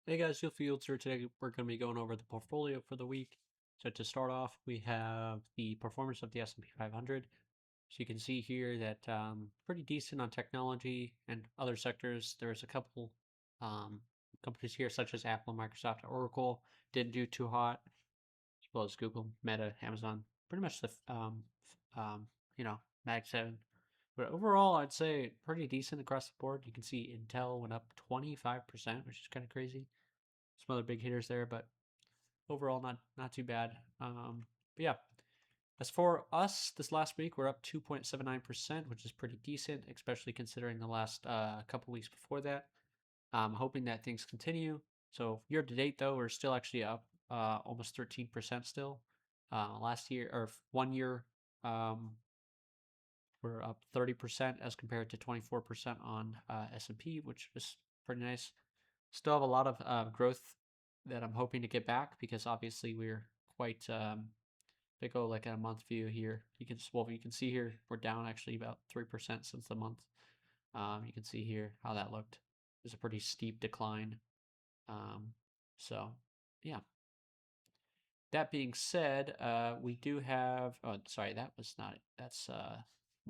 Hey guys, Fields here. Today we're going to be going over the portfolio for the week. So to start off, we have the performance of the S&P 500. So you can see here that pretty decent on technology and other sectors. There's a couple companies here such as Apple, Microsoft, Oracle didn't do too hot, as well as Google, Meta, Amazon. Pretty much the um, Mag 7. But overall, I'd say pretty decent across the board. You can see Intel went up 25%, which is kind of crazy. Some other big hitters there, but overall not too bad. But yeah, as for us, this last week we're up 2.79%, which is pretty decent, especially considering the last couple weeks before that. I'm hoping that things continue. So year to date, though, we're still actually up almost 13% still. Last year or 1 year, we're up 30% as compared to 24% on S&P, which is pretty nice. Still have a lot of growth that I'm hoping to get back because obviously we're quite if I go like at a month view here, you can see here we're down actually about 3% since the month. You can see here how that looked. It was a pretty steep decline. So yeah. That being said, we do have. Oh, sorry, that was not it. That's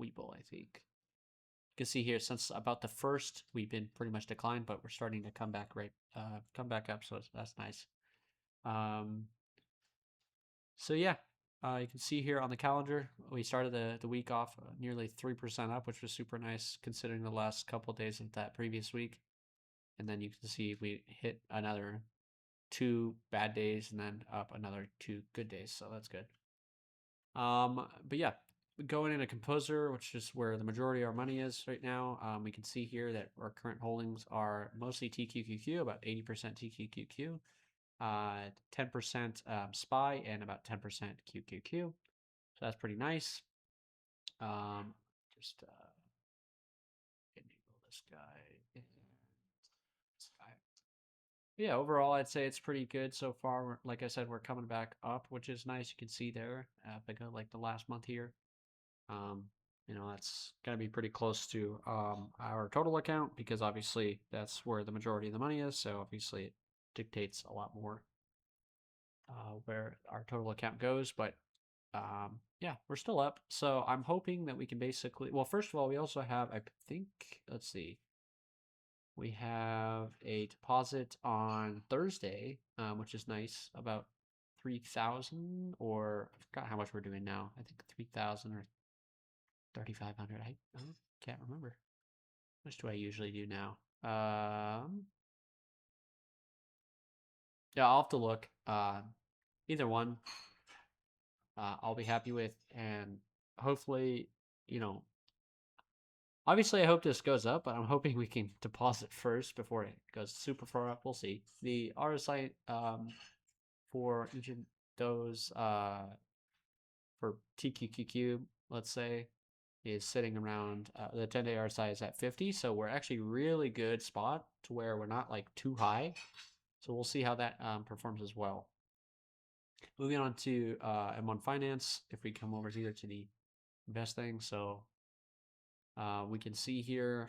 Weeble, I think. You can see here since about the first, we've been pretty much declined, but we're starting to come back come back up. So that's nice. Um, so yeah, you can see here on the calendar, we started the week off nearly 3% up, which was super nice considering the last couple of days of that previous week. And then you can see we hit another 2 bad days and then up another 2 good days. So that's good. But yeah, going into Composer, which is where the majority of our money is right now, we can see here that our current holdings are mostly TQQQ, about 80% TQQQ, 10% SPY, and about 10% QQQ. So that's pretty nice. Just enable this guy and this guy. Yeah, overall, I'd say it's pretty good so far. Like I said, we're coming back up, which is nice. You can see there, if I go like the last month here. Um, that's going to be pretty close to our total account because obviously that's where the majority of the money is. So obviously it dictates a lot more where our total account goes. But yeah, we're still up. So I'm hoping that we can basically, well, first of all, we also have, I think, let's see, we have a deposit on Thursday, which is nice, about 3,000 or I forgot how much we're doing now. I think 3,000 or 3,500. I can't remember. How much do I usually do now? Yeah, I'll have to look. Either one, I'll be happy with, and hopefully, you know, obviously, I hope this goes up, but I'm hoping we can deposit first before it goes super far up. We'll see. The RSI for each of those for TQQQ, let's say, is sitting around the 10-day RSI is at 50, so we're actually really good spot to where we're not like too high. So we'll see how that performs as well. Moving on to M1 Finance, if we come over here to the investing, so we can see here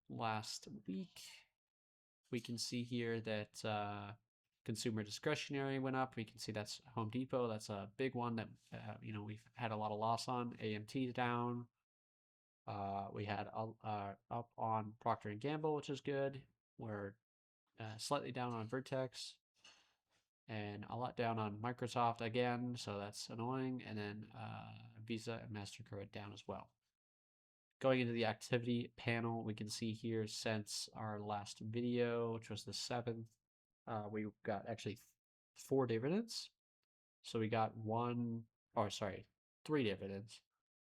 last week, we can see here that consumer discretionary went up. We can see that's Home Depot. That's a big one that we've had a lot of loss on. AMT down. We had up on Procter and Gamble, which is good. We're slightly down on Vertex, and a lot down on Microsoft again, so that's annoying. And then Visa and MasterCard down as well. Going into the activity panel, we can see here since our last video, which was the 7th, we got actually 4 dividends. So we got 3 dividends.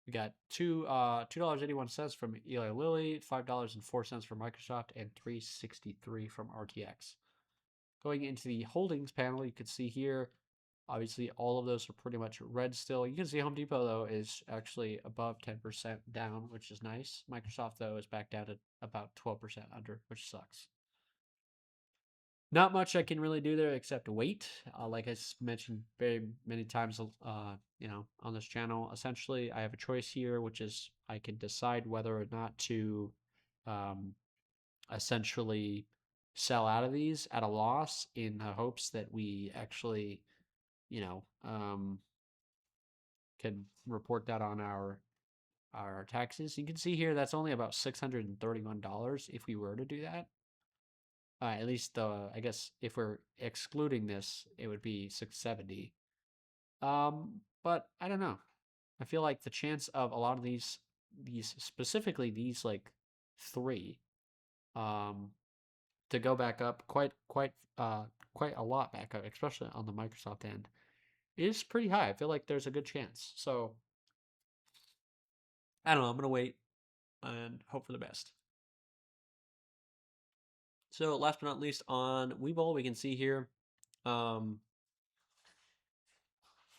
We got $2.81 from Eli Lilly, $5.04 from Microsoft, and $3.63 from RTX. Going into the holdings panel, you can see here, obviously all of those are pretty much red still. You can see Home Depot, though, is actually above 10% down, which is nice. Microsoft, though, is back down to about 12% under, which sucks. Not much I can really do there except wait. Like I mentioned very many times, on this channel, essentially I have a choice here, which is I can decide whether or not to essentially sell out of these at a loss in the hopes that we actually, can report that on our taxes. You can see here that's only about $631 if we were to do that. At least, I guess if we're excluding this, it would be 670. But I don't know. I feel like the chance of a lot of these specifically these like three, to go back up quite a lot back up, especially on the Microsoft end, is pretty high. I feel like there's a good chance. So I don't know. I'm gonna wait and hope for the best. So last but not least, on Webull, we can see here.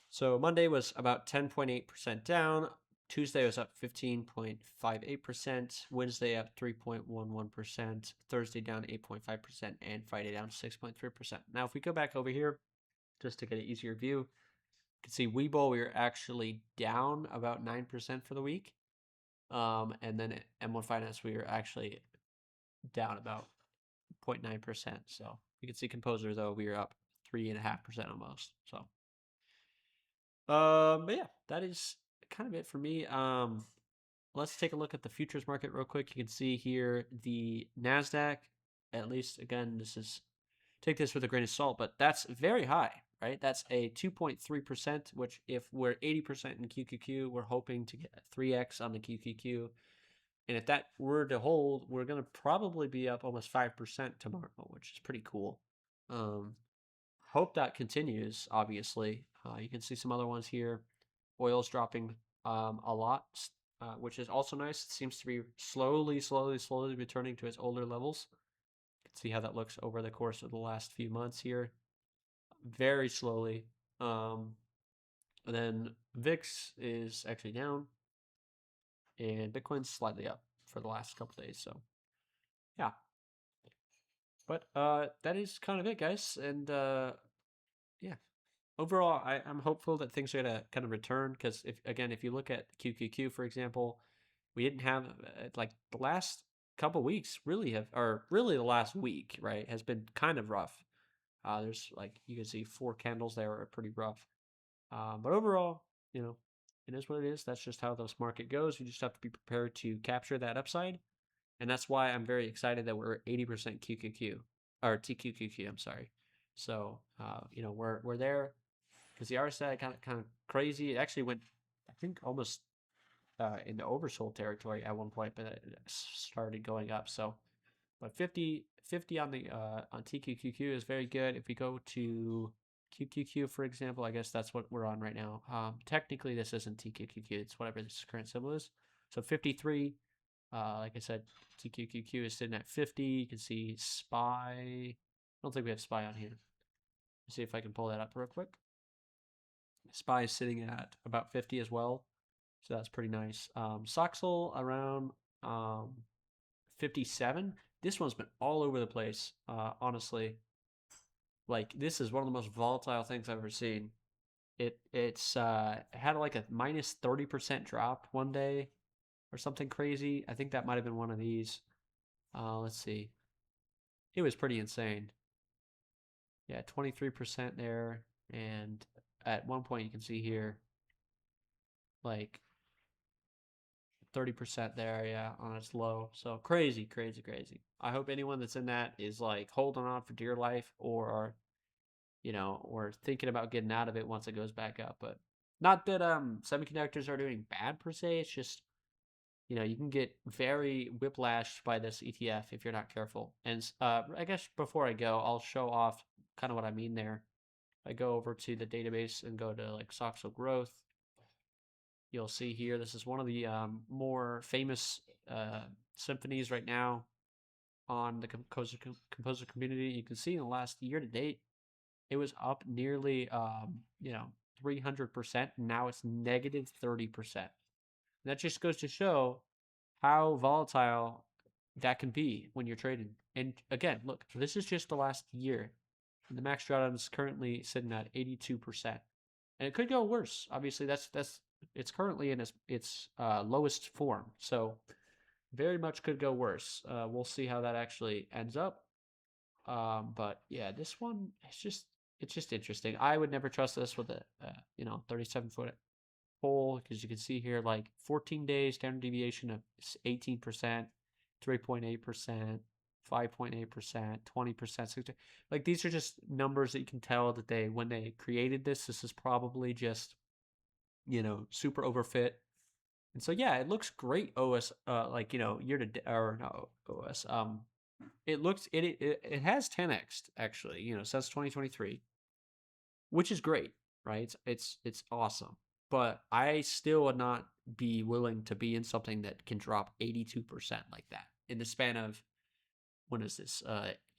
So Monday was about 10.8% down. Tuesday was up 15.58%. Wednesday up 3.11%. Thursday down 8.5%. And Friday down 6.3%. Now, if we go back over here, just to get an easier view, you can see Webull, we were actually down about 9% for the week. And then at M1 Finance, we were actually down about 0.9%. So you can see Composer, though, we were up 3.5% almost. So, but yeah, that is kind of it for me. Let's take a look at the futures market real quick. You can see here the NASDAQ, at least again, take this with a grain of salt, but that's very high, right? That's a 2.3%, which if we're 80% in QQQ, we're hoping to get a 3x on the QQQ. And if that were to hold, we're going to probably be up almost 5% tomorrow, which is pretty cool. Hope that continues, obviously. You can see some other ones here. Oil's dropping a lot, which is also nice. It seems to be slowly returning to its older levels. You can see how that looks over the course of the last few months here. Very slowly. And then VIX is actually down. And Bitcoin's slightly up for the last couple days. So, yeah. But that is kind of it, guys. And yeah. Overall, I'm hopeful that things are going to kind of return because, if you look at QQQ, for example, we didn't have like the last couple weeks really the last week, right, has been kind of rough. There's like you can see 4 candles there are pretty rough. But overall, it is what it is. That's just how this market goes. You just have to be prepared to capture that upside. And that's why I'm very excited that we're 80% QQQ or TQQQ. I'm sorry. So, we're there because the RSI kind of crazy. It actually went, I think, almost in the oversold territory at one point, but it started going up. So, but 50 on the on TQQQ is very good. If we go to QQQ, for example, I guess that's what we're on right now. Technically, this isn't TQQQ. It's whatever this current symbol is. So 53. Like I said, TQQQ is sitting at 50. You can see SPY. I don't think we have SPY on here. Let's see if I can pull that up real quick. SPY is sitting at about 50 as well. So that's pretty nice. Soxel around 57. This one's been all over the place, honestly. Like, this is one of the most volatile things I've ever seen. It's had like a minus 30% drop one day or something crazy. I think that might have been one of these. Let's see. It was pretty insane. Yeah, 23% there. And at one point you can see here, like 30% there, yeah, on its low. So crazy. I hope anyone that's in that is like holding on for dear life or thinking about getting out of it once it goes back up. But not that semiconductors are doing bad per se. It's just, you can get very whiplashed by this ETF if you're not careful. And I guess before I go, I'll show off kind of what I mean there. I go over to the database and go to like Soxel Growth. You'll see here, this is one of the more famous symphonies right now on the composer community. You can see in the last year to date, it was up nearly 300%. Now it's negative 30%. That just goes to show how volatile that can be when you're trading. And again, look, this is just the last year. And the max drawdown is currently sitting at 82%. And it could go worse. Obviously, it's currently in its lowest form. So very much could go worse. We'll see how that actually ends up. But yeah, this one it's just interesting. I would never trust this with a 37-foot hole, because you can see here like 14 days standard deviation of 18%, 3.8%, 5.8%, 20%, 60. Like these are just numbers that you can tell that they, when they created this is probably just super overfit. And so yeah, it looks great. OS like year to or no OS it looks it has 10x actually, since 2023, which is great, right? It's awesome. But I still would not be willing to be in something that can drop 82% like that in the span of, when is this?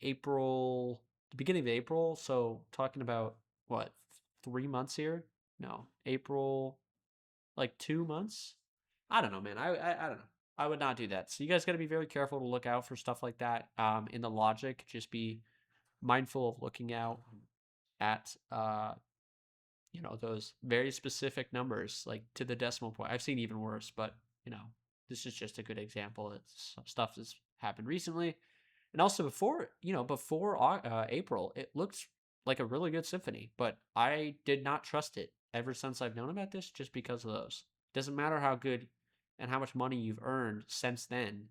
April, the beginning of April. So talking about what, 3 months here? No, April, like 2 months. I don't know, man. I don't know. I would not do that. So you guys got to be very careful to look out for stuff like that. In the logic, just be mindful of looking out at those very specific numbers, like to the decimal point. I've seen even worse, but this is just a good example. It's stuff that's happened recently, and also before April, it looked like a really good symphony, but I did not trust it ever since I've known about this, just because of those. Doesn't matter how good and how much money you've earned since then,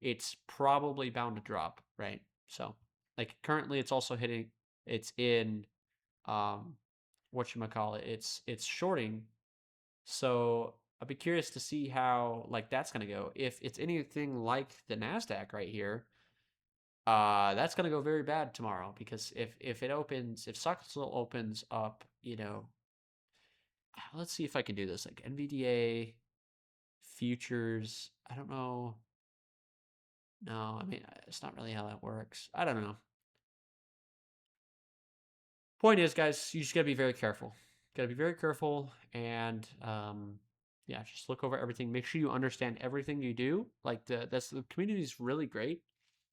it's probably bound to drop, right? So, like currently, it's also hitting. It's in whatchamacallit, it's shorting. So I'd be curious to see how like that's gonna go. If it's anything like the NASDAQ right here, that's gonna go very bad tomorrow, because if it opens, if stock still opens up, let's see if I can do this, like NVDA futures. I don't know. No, I mean, it's not really how that works. I don't know. Point is, guys, you just gotta be very careful. Gotta be very careful, and yeah, just look over everything. Make sure you understand everything you do. Like the community is really great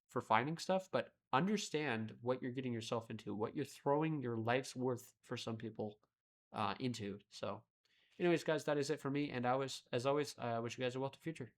for finding stuff, but understand what you're getting yourself into, what you're throwing your life's worth, for some people, into. So, anyways, guys, that is it for me. And as always, I wish you guys a wealthy future.